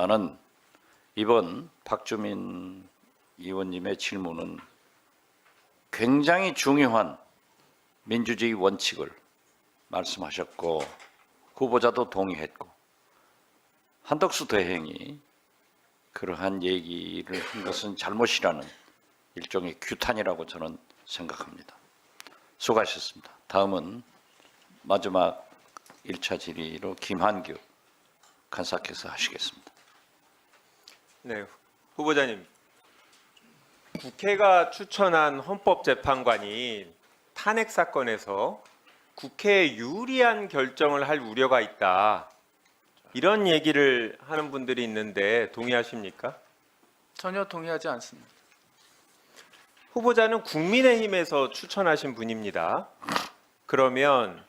하겠습니다만은 이번 박주민 의원님의 질문은 굉장히 중요한 민주주의 원칙을 말씀하셨고 후보자도 동의했고 한덕수 대행이 그러한 얘기를 한 것은 잘못이라는 일종의 규탄이라고 저는 생각합니다. 수고하셨습니다. 다음은 마지막 1차 질의로 김한규 간사께서 하시겠습니다. 네, 후보자님. 국회가 추천한 헌법재판관이 탄핵 사건에서 국회에 유리한 결정을 할 우려가 있다. 이런 얘기를 하는 분들이 있는데 동의하십니까? 전혀 동의하지 않습니다. 후보자는 국민의힘에서 추천하신 분입니다. 그러면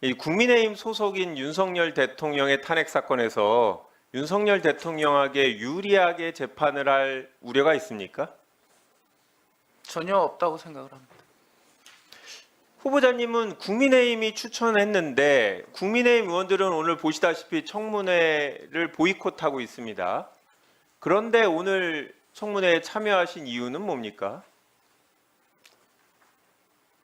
이 국민의힘 소속인 윤석열 대통령의 탄핵 사건에서 윤석열 대통령에게 유리하게 재판을 할 우려가 있습니까? 전혀 없다고 생각을 합니다. 후보자님은 국민의힘이 추천했는데 국민의힘 의원들은 오늘 보시다시피 청문회를 보이콧하고 있습니다. 그런데 오늘 청문회에 참여하신 이유는 뭡니까?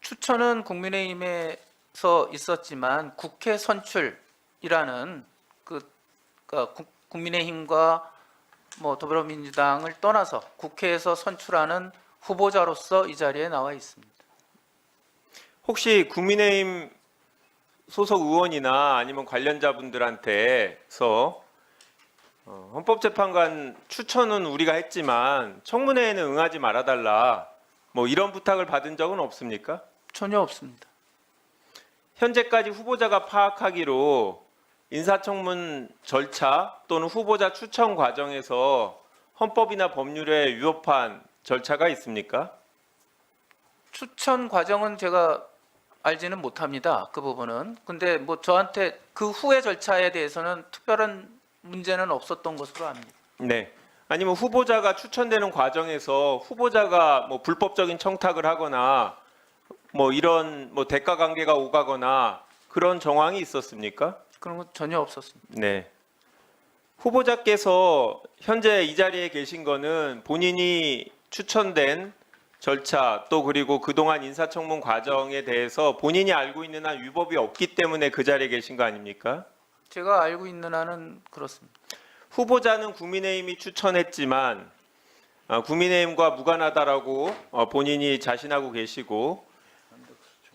추천은 국민의힘에서 있었지만 국회 선출이라는 그러니까 국민의힘과 더불어민주당을 떠나서 국회에서 선출하는 후보자로서 이 자리에 나와 있습니다. 혹시 국민의힘 소속 의원이나 아니면 관련자분들한테서 헌법재판관 추천은 우리가 했지만 청문회에는 응하지 말아달라 이런 부탁을 받은 적은 없습니까? 전혀 없습니다. 현재까지 후보자가 파악하기로 인사청문 절차 또는 후보자 추천 과정에서 헌법이나 법률에 위법한 절차가 있습니까? 추천 과정은 제가 알지는 못합니다. 그 부분은. 근데 저한테 그 후의 절차에 대해서는 특별한 문제는 없었던 것으로 압니다. 네. 아니면 후보자가 추천되는 과정에서 후보자가 불법적인 청탁을 하거나 이런 대가 관계가 오가거나 그런 정황이 있었습니까? 그런 건 전혀 없었습니다. 네. 후보자께서 현재 이 자리에 계신 거는 본인이 추천된 절차 또 그리고 그동안 인사청문 과정에 대해서 본인이 알고 있는 한 위법이 없기 때문에 그 자리에 계신 거 아닙니까? 제가 알고 있는 한은 그렇습니다. 후보자는 국민의힘이 추천했지만 국민의힘과 무관하다라고 본인이 자신하고 계시고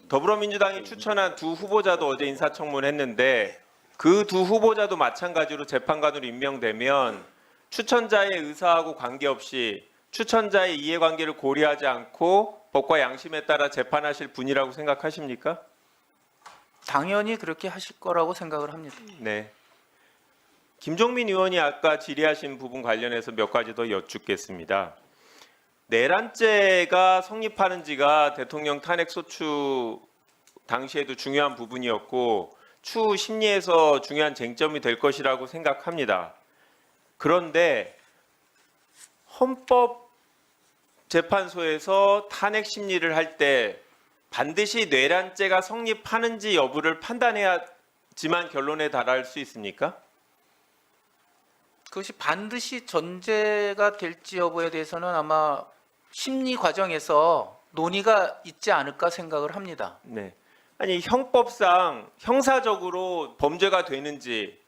더불어민주당이 추천한 두 후보자도 어제 인사청문했는데 그 두 후보자도 마찬가지로 재판관으로 임명되면 추천자의 의사하고 관계없이 추천자의 이해관계를 고려하지 않고 법과 양심에 따라 재판하실 분이라고 생각하십니까? 당연히 그렇게 하실 거라고 생각을 합니다. 네. 김종민 의원이 아까 질의하신 부분 관련해서 몇 가지 더 여쭙겠습니다. 내란죄가 성립하는지가 대통령 탄핵 소추 당시에도 중요한 부분이었고 추후 심리에서 중요한 쟁점이 될 것이라고 생각합니다. 그런데 헌법재판소에서 탄핵 심리를 할 때 반드시 내란죄가 성립하는지 여부를 판단해야지만 결론에 달할 수 있습니까? 그것이 반드시 전제가 될지 여부에 대해서는 아마 심리 과정에서 논의가 있지 않을까 생각을 합니다. 네. 아니 형법상 형사적으로 범죄가 되는지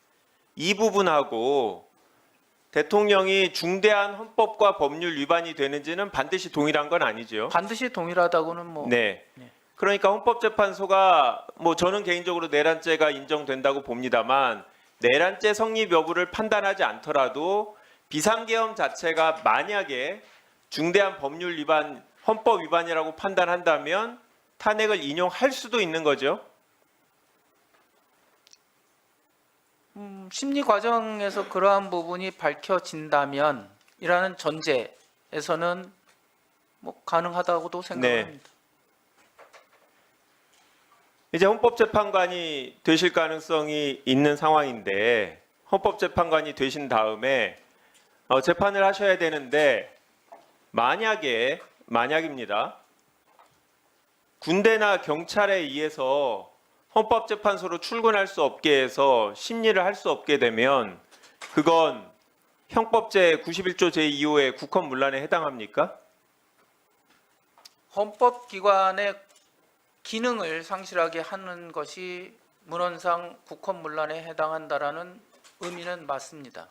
이 부분하고 대통령이 중대한 헌법과 법률 위반이 되는지는 반드시 동일한 건 아니죠. 반드시 동일하다고는 네. 네. 그러니까 헌법재판소가 저는 개인적으로 내란죄가 인정된다고 봅니다만 내란죄 성립 여부를 판단하지 않더라도 비상계엄 자체가 만약에 중대한 법률 위반, 헌법 위반이라고 판단한다면 탄핵을 인용할 수도 있는 거죠. 심리 과정에서 그러한 부분이 밝혀진다면 이라는 전제에서는 가능하다고도 생각합니다. 이제 헌법재판관이 되실 가능성이 있는 상황인데 헌법재판관이 되신 다음에 재판을 하셔야 되는데 만약입니다. 군대나 경찰에 의해서 헌법재판소로 출근할 수 없게 해서 심리를 할 수 없게 되면 그건 형법제 91조 제2호의 국헌문란에 해당합니까? 헌법기관의 기능을 상실하게 하는 것이 문헌상 국헌문란에 해당한다라는 의미는 맞습니다.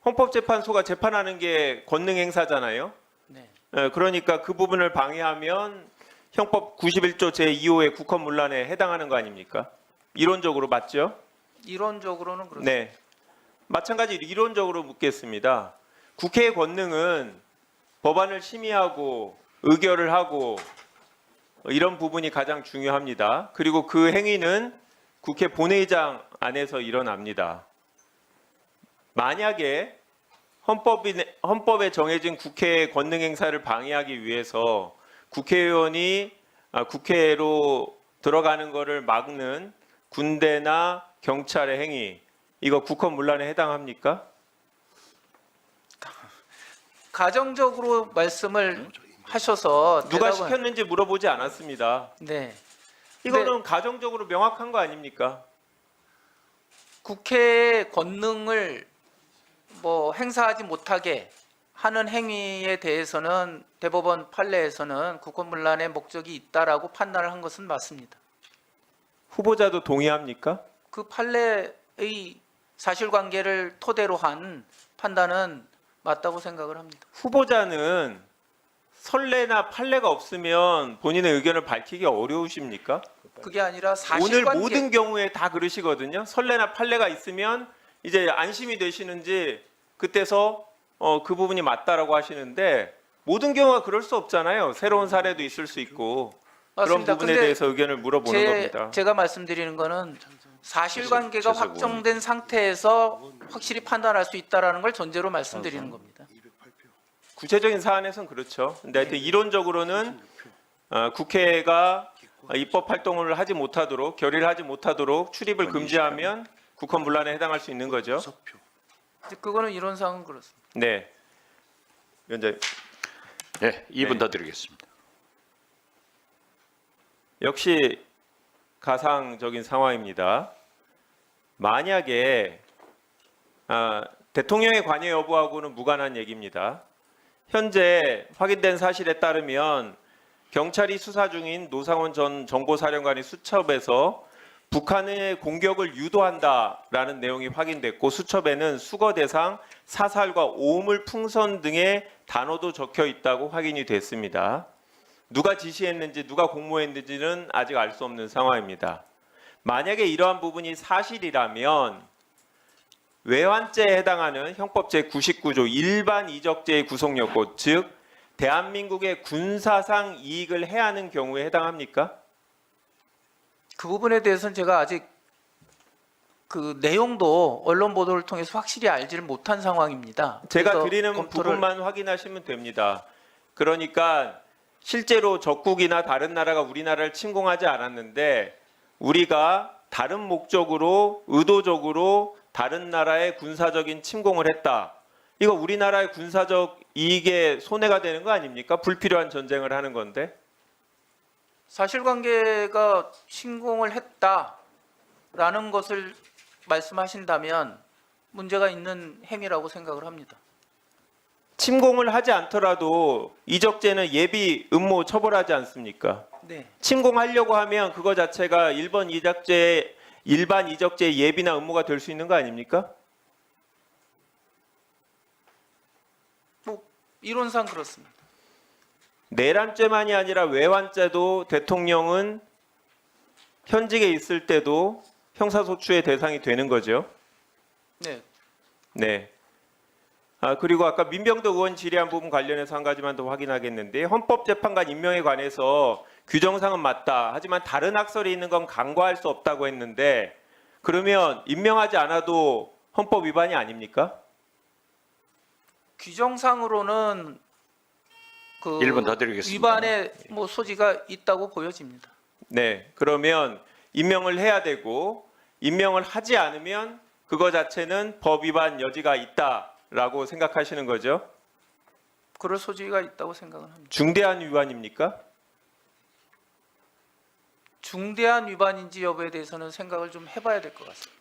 헌법재판소가 재판하는 게 권능 행사잖아요. 네. 그러니까 그 부분을 방해하면 형법 91조 제2호의 국헌문란에 해당하는 거 아닙니까? 이론적으로 맞죠? 이론적으로는 그렇습니다. 네. 마찬가지 이론적으로 묻겠습니다. 국회의 권능은 법안을 심의하고 의결을 하고 이런 부분이 가장 중요합니다. 그리고 그 행위는 국회 본회의장 안에서 일어납니다. 만약에 헌법에 정해진 국회의 권능 행사를 방해하기 위해서 국회의원이 국회로 들어가는 것을 막는 군대나 경찰의 행위, 이거 국헌문란에 해당합니까? 가정적으로 말씀을 하셔서 누가 대답은- 시켰는지 물어보지 않았습니다. 네. 이거는 가정적으로 명확한 거 아닙니까? 국회의 권능을 행사하지 못하게 하는 행위에 대해서는 대법원 판례에서는 국헌문란의 목적이 있다라고 판단을 한 것은 맞습니다. 후보자도 동의합니까? 그 판례의 사실관계를 토대로 한 판단은 맞다고 생각을 합니다. 후보자는 선례나 판례가 없으면 본인의 의견을 밝히기 어려우십니까? 그게 아니라 오늘 사실관계 모든 경우에 다 그러시거든요. 선례나 판례가 있으면 이제 안심이 되시는지 그때서 그 부분이 맞다라고 하시는데 모든 경우가 그럴 수 없잖아요. 새로운 사례도 있을 수 있고 그런 맞습니다. 부분에 근데 대해서 의견을 물어보는 겁니다. 제가 말씀드리는 거는 사실관계가 재석 확정된 상태에서 확실히 판단할 수 있다라는 걸 전제로 말씀드리는 겁니다. 구체적인 사안에서는 그렇죠. 근데 하여튼 이론적으로는 국회가 입법 활동을 하지 못하도록 결의를 하지 못하도록 출입을 금지하면 국헌문란에 해당할 수 있는 거죠. 그거는 이론상은 그렇습니다. 네. 위원장님. 네, 2분 네. 더 드리겠습니다. 역시 가상적인 상황입니다. 만약에 대통령의 관여 여부하고는 무관한 얘기입니다. 현재 확인된 사실에 따르면 경찰이 수사 중인 노상원 전 정보사령관의 수첩에서 북한의 공격을 유도한다라는 내용이 확인됐고 수첩에는 수거 대상, 사살과 오물 풍선 등의 단어도 적혀 있다고 확인이 됐습니다. 누가 지시했는지 누가 공모했는지는 아직 알 수 없는 상황입니다. 만약에 이러한 부분이 사실이라면 외환죄에 해당하는 형법 제99조 일반 이적죄의 구속요건, 즉 대한민국의 군사상 이익을 해하는 경우에 해당합니까? 그 부분에 대해서는 제가 아직 그 내용도 언론 보도를 통해서 확실히 알지를 못한 상황입니다. 제가 그래서 드리는 부분만 확인하시면 됩니다. 그러니까 실제로 적국이나 다른 나라가 우리나라를 침공하지 않았는데 우리가 다른 목적으로 의도적으로 다른 나라의 군사적인 침공을 했다. 이거 우리나라의 군사적 이익에 손해가 되는 거 아닙니까? 불필요한 전쟁을 하는 건데. 사실관계가 침공을 했다라는 것을 말씀하신다면 문제가 있는 행위라고 생각을 합니다. 침공을 하지 않더라도 이적죄는 예비 음모 처벌하지 않습니까? 네. 침공하려고 하면 그거 자체가 일반 이적죄의 예비나 음모가 될 수 있는 거 아닙니까? 이론상 그렇습니다. 내란죄만이 아니라 외환죄도 대통령은 현직에 있을 때도 형사소추의 대상이 되는 거죠. 네. 네. 그리고 아까 민병덕 의원 질의한 부분 관련해서 한 가지만 더 확인하겠는데 헌법재판관 임명에 관해서 규정상은 맞다. 하지만 다른 학설이 있는 건 간과할 수 없다고 했는데 그러면 임명하지 않아도 헌법 위반이 아닙니까? 규정상으로는 그 1분 더 드리겠습니다. 위반의 소지가 있다고 보여집니다. 네. 그러면 임명을 해야 되고 임명을 하지 않으면 그거 자체는 법 위반 여지가 있다라고 생각하시는 거죠? 그럴 소지가 있다고 생각은 합니다. 중대한 위반입니까? 중대한 위반인지 여부에 대해서는 생각을 좀 해봐야 될 것 같습니다.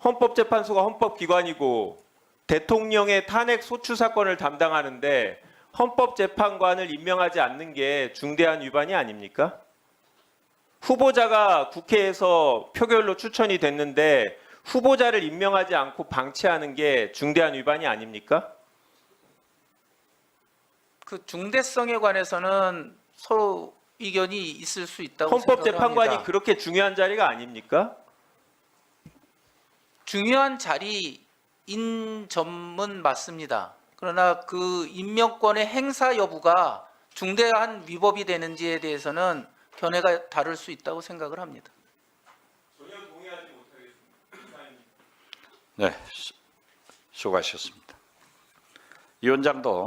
헌법재판소가 헌법기관이고 대통령의 탄핵 소추 사건을 담당하는데 헌법재판관을 임명하지 않는 게 중대한 위반이 아닙니까? 후보자가 국회에서 표결로 추천이 됐는데 후보자를 임명하지 않고 방치하는 게 중대한 위반이 아닙니까? 그 중대성에 관해서는 서로 이견이 있을 수 있다고 헌법재판관이 생각합니다. 그렇게 중요한 자리가 아닙니까? 중요한 자리인 점은 맞습니다. 그러나 그 임명권의 행사 여부가 중대한 위법이 되는지에 대해서는 견해가 다를 수 있다고 생각을 합니다. 전혀 동의하지 못하겠습니다. 네, 수고하셨습니다. 위원장도